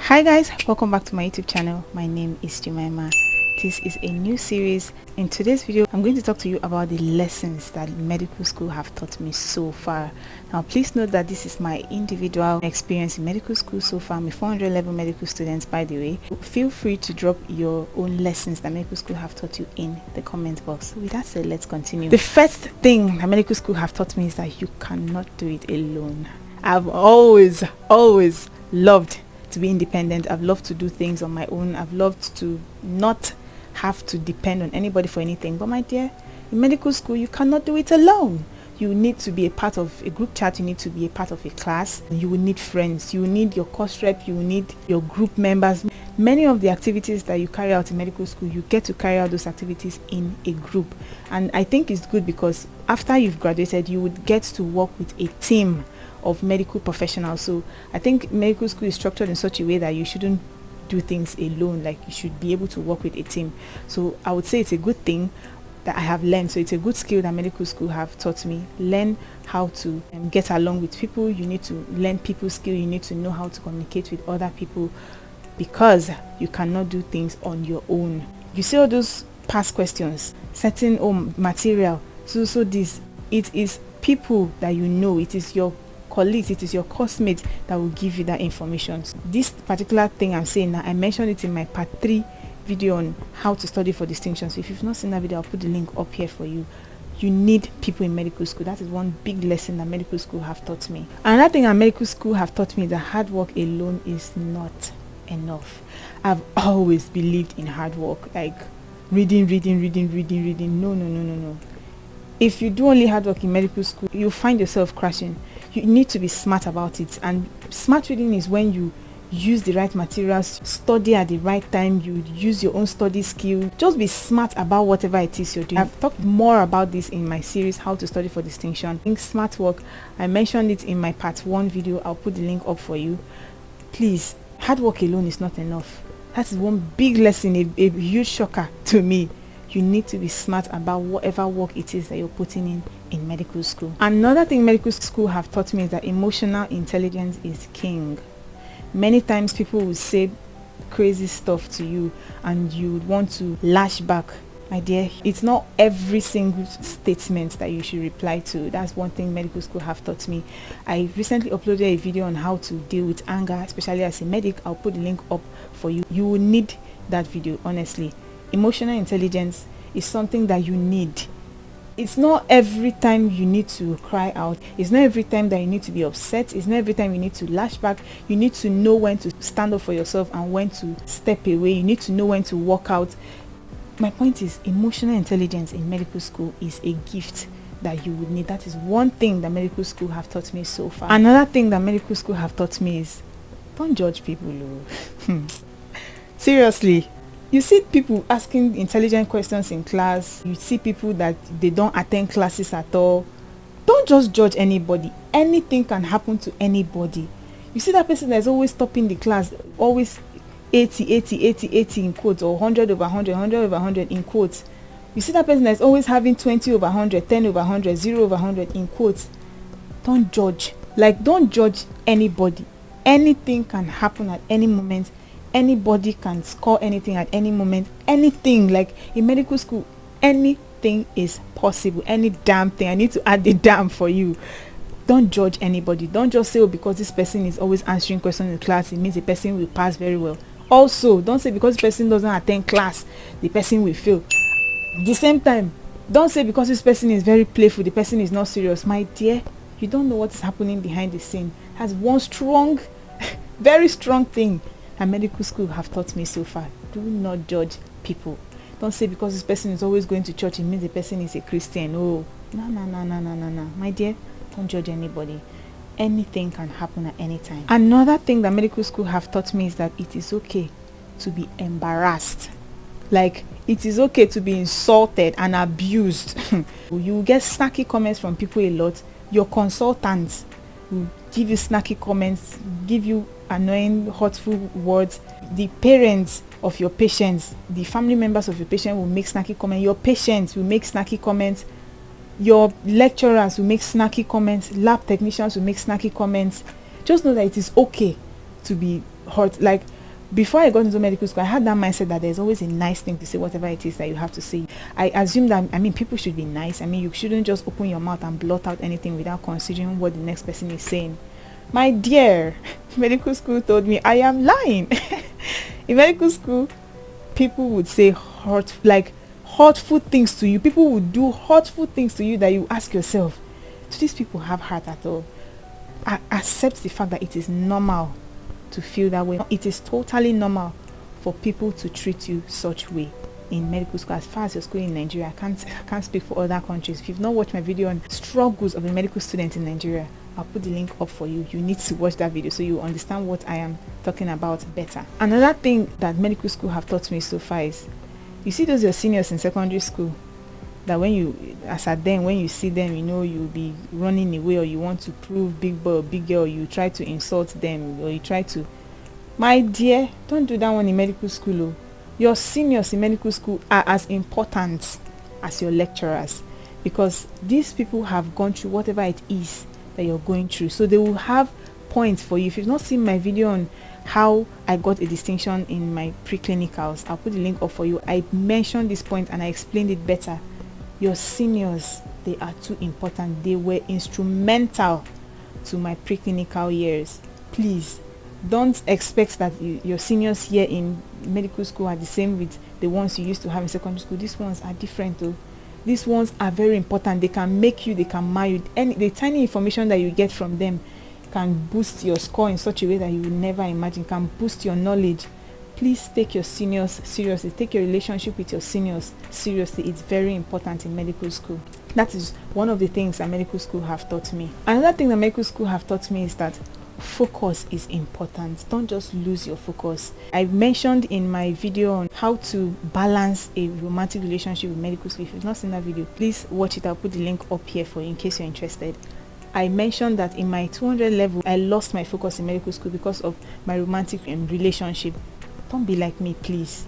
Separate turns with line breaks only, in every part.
Hi guys, welcome back to my YouTube channel. My name is Jemima. This is a new series. In today's video, I'm going to talk to you about the lessons that medical school have taught me so far. Now please note that this is my individual experience in medical school so far. I'm a 400 level medical student, by the way. Feel free to drop your own lessons that medical school have taught you in the comment box. So with that said, let's continue. The first thing that medical school have taught me is that you cannot do it alone. I've always loved to be independent. I've loved to do things on my own. I've loved to not have to depend on anybody for anything. But my dear, in medical school you cannot do it alone. You need to be a part of a group chat. You need to be a part of a class. You will need friends. You will need your course rep. You will need your group members. Many of the activities that you carry out in medical school, you get to carry out those activities in a group. And I think it's good because after you've graduated, you would get to work with a team of medical professionals. So I think medical school is structured in such a way that you shouldn't do things alone. Like, you should be able to work with a team. So I would say it's a good thing that I have learned. So it's a good skill that medical school have taught me. Learn how to get along with people. You need to learn people skill. You need to know how to communicate with other people, because you cannot do things on your own. You see all those past questions, certain material, so this, it is people that you know, it is your colleagues, it is your classmates that will give you that information. So this particular thing I'm saying now, I mentioned it in my part 3 video on how to study for distinction. So if you've not seen that video, I'll put the link up here for you. You need people in medical school. That is one big lesson that medical school have taught me. Another thing that medical school have taught me is that hard work alone is not enough. I've always believed in hard work, like reading. No. If you do only hard work in medical school, you find yourself crashing. You need to be smart about it. And smart reading is when you use the right materials, study at the right time, you use your own study skill. Just be smart about whatever it is you're doing. I've talked more about this in my series, How to Study for Distinction. I think smart work, I mentioned it in my part 1 video. I'll put the link up for you. Please, hard work alone is not enough. That is one big lesson, a huge shocker to me. You need to be smart about whatever work it is that you're putting in medical school. Another thing medical school have taught me is that emotional intelligence is king. Many times people will say crazy stuff to you and you would want to lash back. My dear, it's not every single statement that you should reply to. That's one thing medical school have taught me. I recently uploaded a video on how to deal with anger, especially as a medic. I'll put the link up for you. You will need that video, honestly. Emotional intelligence is something that you need. It's not every time you need to cry out. It's not every time that you need to be upset. It's not every time you need to lash back. You need to know when to stand up for yourself and when to step away. You need to know when to walk out. My point is, emotional intelligence in medical school is a gift that you would need. That is one thing that medical school have taught me so far. Another thing that medical school have taught me is, don't judge people. Seriously. You see people asking intelligent questions in class. You see people that they don't attend classes at all. Don't just judge anybody. Anything can happen to anybody. You see that person that's always topping the class, always 80 in quotes, or 100 over 100 in quotes. You see that person that's always having 20 over 100, 10 over 100, 0 over 100 in quotes. Don't judge. Like, don't judge anybody. Anything can happen at any moment. Anybody can score anything at any moment. Anything. Like in medical school, anything is possible. Any damn thing. I need to add the damn for you. Don't judge anybody. Don't just say, oh, because this person is always answering questions in class, it means the person will pass very well. Also, don't say because the person doesn't attend class, the person will fail. At the same time, don't say because this person is very playful, the person is not serious. My dear, you don't know what is happening behind the scene. That's one strong, very strong thing and medical school have taught me so far. Do not judge people. Don't say because this person is always going to church, it means the person is a Christian. Oh, no. My dear, don't judge anybody. Anything can happen at any time. Another thing that medical school have taught me is that it is okay to be embarrassed. Like, it is okay to be insulted and abused. You will get snacky comments from people a lot. Your consultants will give you snacky comments, give you annoying, hurtful words. The parents of your patients, the family members of your patient will make snacky comments. Your patients will make snacky comments. Your lecturers will make snacky comments. Lab technicians will make snacky comments. Just know that it is okay to be hurt. Like, before I got into medical school, I had that mindset that there's always a nice thing to say, whatever it is that you have to say. I assume that, people should be nice. You shouldn't just open your mouth and blurt out anything without considering what the next person is saying. My dear, medical school told me I am lying. In medical school, people would say hurtful things to you. People would do hurtful things to you that you ask yourself, do these people have heart at all? Accept the fact that it is normal to feel that way. It is totally normal for people to treat you such way in medical school. As far as your school in Nigeria, I can't speak for other countries. If you've not watched my video on struggles of a medical student in Nigeria, I'll put the link up for you. You need to watch that video so you understand what I am talking about better. Another thing that medical school have taught me so far is, you see those your seniors in secondary school, that when you see them, you'll be running away, or you want to prove big boy or big girl, you try to insult them, or you try to, my dear, don't do that one in medical school. Oh. Your seniors in medical school are as important as your lecturers, because these people have gone through whatever it is that you're going through, so they will have points for you. If you've not seen my video on how I got a distinction in my pre-clinicals, I'll put the link up for you. I mentioned this point and I explained it better. Your seniors, they are too important. They were instrumental to my preclinical years. Please don't expect that your seniors here in medical school are the same with the ones you used to have in secondary school. These ones are different though. These ones are very important. They can make you, they can marry you. The tiny information that you get from them can boost your score in such a way that you would never imagine, can boost your knowledge. Please take your seniors seriously. Take your relationship with your seniors seriously. It's very important in medical school. That is one of the things that medical school have taught me. Another thing that medical school have taught me is that focus is important. Don't just lose your focus. I mentioned in my video on how to balance a romantic relationship with medical school. If you've not seen that video, please watch it. I'll put the link up here for you in case you're interested. I mentioned that in my 200 level, I lost my focus in medical school because of my romantic relationship. Don't be like me, please.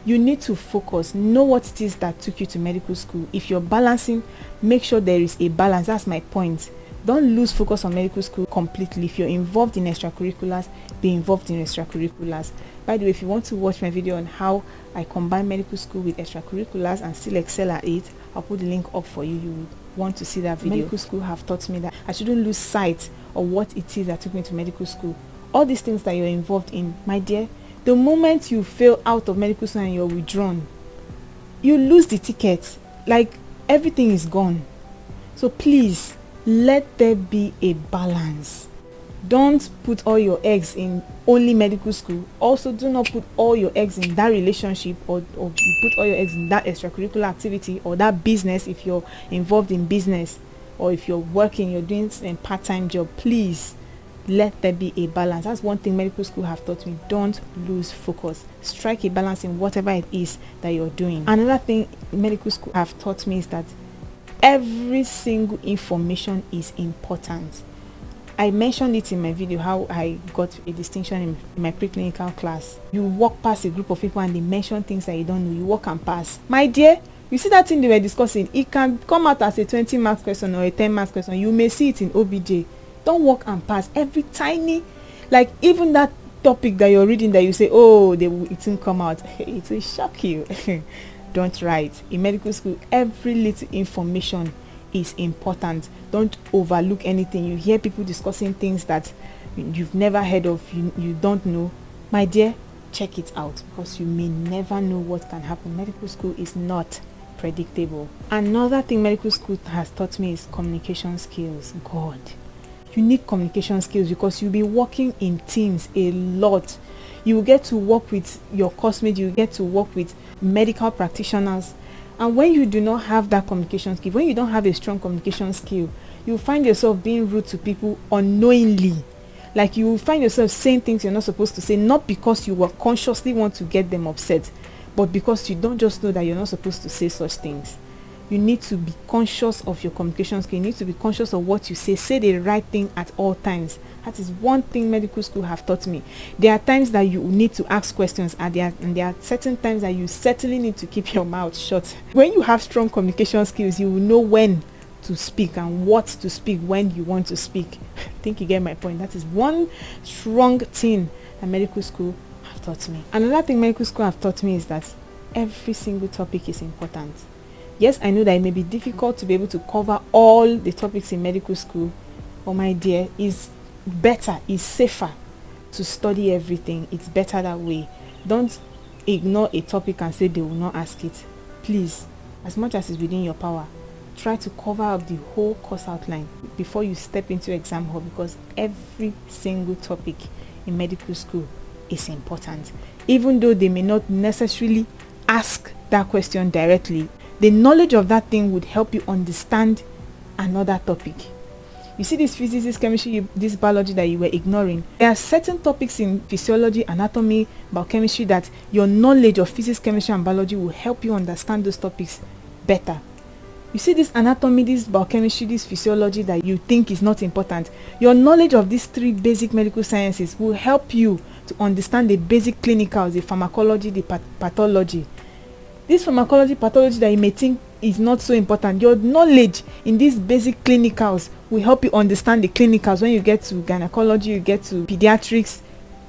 You need to focus. Know what it is that took you to medical school. If you're balancing, make sure there is a balance. That's my point. Don't lose focus on medical school completely. If you're involved in extracurriculars, be involved in extracurriculars. By the way, if you want to watch my video on how I combine medical school with extracurriculars and still excel at it, I'll put the link up for you. You want to see that video. Medical school have taught me that I shouldn't lose sight of what it is that took me to medical school. All these things that you're involved in, my dear, the moment you fail out of medical school and you're withdrawn, you lose the ticket. Like, everything is gone. So please, let there be a balance. Don't put all your eggs in only medical school. Also, do not put all your eggs in that relationship, or put all your eggs in that extracurricular activity or that business if you're involved in business, or if you're working, you're doing a part-time job. Please, let there be a balance. That's one thing medical school have taught me. Don't lose focus. Strike a balance in whatever it is that you're doing. Another thing medical school have taught me is that every single information is important. I mentioned it in my video how I got a distinction in my preclinical class. You walk past a group of people and they mention things that you don't know. You walk and pass. My dear, you see that thing they were discussing? It can come out as a 20 marks question or a 10 marks question. You may see it in OBJ. Don't walk and pass. Every tiny, like even that topic that you're reading that you say, oh, it won't come out. It will shock you. Don't write. In medical school, every little information is important. Don't overlook anything. You hear people discussing things that you've never heard of, you don't know. My dear, check it out, because you may never know what can happen. Medical school is not predictable. Another thing medical school has taught me is communication skills. God, you need communication skills because you'll be working in teams a lot. You will get to work with your classmates, you get to work with medical practitioners. And when you do not have that communication skill, when you don't have a strong communication skill, you find yourself being rude to people unknowingly. Like, you will find yourself saying things you're not supposed to say, not because you will consciously want to get them upset, but because you don't just know that you're not supposed to say such things. You need to be conscious of your communication skill. You need to be conscious of what you say. Say the right thing at all times. That is one thing medical school have taught me. There are times that you need to ask questions, and there are certain times that you certainly need to keep your mouth shut. When you have strong communication skills, you will know when to speak and what to speak when you want to speak. I think you get my point. That is one strong thing that medical school have taught me. Another thing medical school have taught me is that every single topic is important. Yes, I know that it may be difficult to be able to cover all the topics in medical school, but my dear, it's better, it's safer to study everything. It's better that way. Don't ignore a topic and say they will not ask it. Please, as much as is within your power, try to cover up the whole course outline before you step into exam hall, because every single topic in medical school is important. Even though they may not necessarily ask that question directly, the knowledge of that thing would help you understand another topic. You see this physics, this chemistry, this biology that you were ignoring. There are certain topics in physiology, anatomy, biochemistry that your knowledge of physics, chemistry, and biology will help you understand those topics better. You see this anatomy, this biochemistry, this physiology that you think is not important. Your knowledge of these three basic medical sciences will help you to understand the basic clinicals, the pharmacology, the pathology. This pharmacology, pathology that you may think is not so important, your knowledge in these basic clinicals will help you understand the clinicals. When you get to gynecology, you get to pediatrics,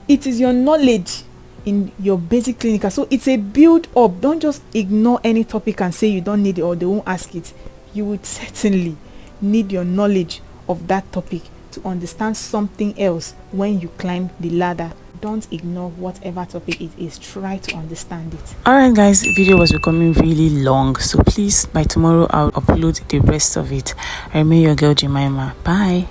it is your knowledge in your basic clinical. So it's a build up. Don't just ignore any topic and say you don't need it or they won't ask it. You would certainly need your knowledge of that topic to understand something else when you climb the ladder. Don't ignore whatever topic it is. Try to understand it.
Alright guys, the video was becoming really long, so please by tomorrow I'll upload the rest of it. I remain your girl Jemima. Bye.